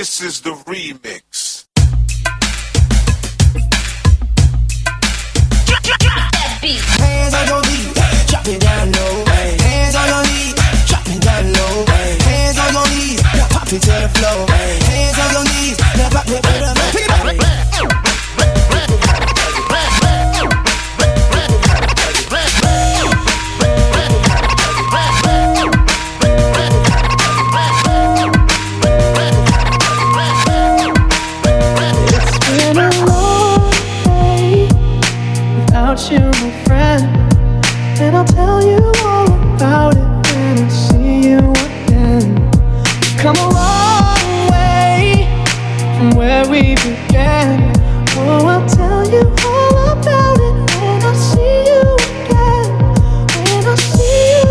This is the remix. Hands on your knees, drop it down low. Hands on your knees, drop it down low. Hands on your knees, now pop it to the floor. Hands on your knees, now pop it to the floor. Pick it up. You, my friend, and I'll tell you all about it when I see you again. We've come a long way from where we began. Oh, I'll tell you all about it when I see you again. When I see you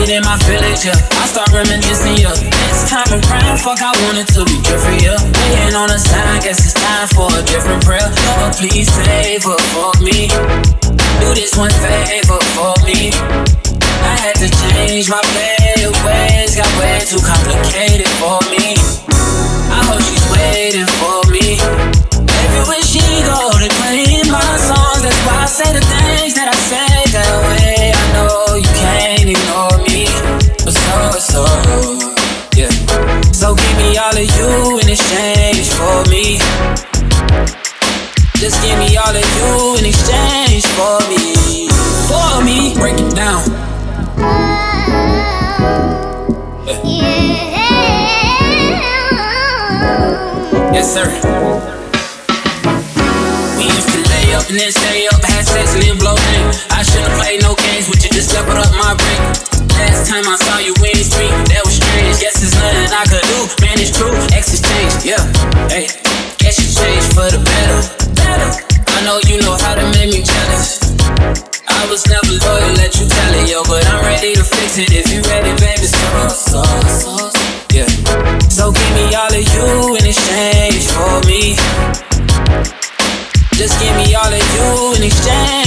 in my village, yeah. I start reminiscing, yeah. It's time for crying, fuck, I want it to be different, yeah. Waiting on a sign, guess it's time for a different prayer. Oh, please favor for me. Do this one favor for me. I had to change my ways, got way too complicated for me. I hope she's waiting for me. Everywhere she go, they playing my songs. That's why I say the things that I say that way. I know you can't ignore me, but so, yeah. So give me all of you in exchange for me. Just give me all of you in exchange for me. For me, break it down. Yeah. Yes, sir. We used to lay up and then stay up, had sex and then blow in. I shouldn't play no games with you, just leveled up my brain. Last time I saw you in the street, that was strange. Guess there's nothing I could do, man, it's true. Exes change, yeah, hey. Guess you changed for the better. I know you know how to make me jealous. I was never loyal, let you tell it, yo. But I'm ready to fix it if you ready, baby. So, yeah. So give me all of you in exchange for me. Just give me all of you in exchange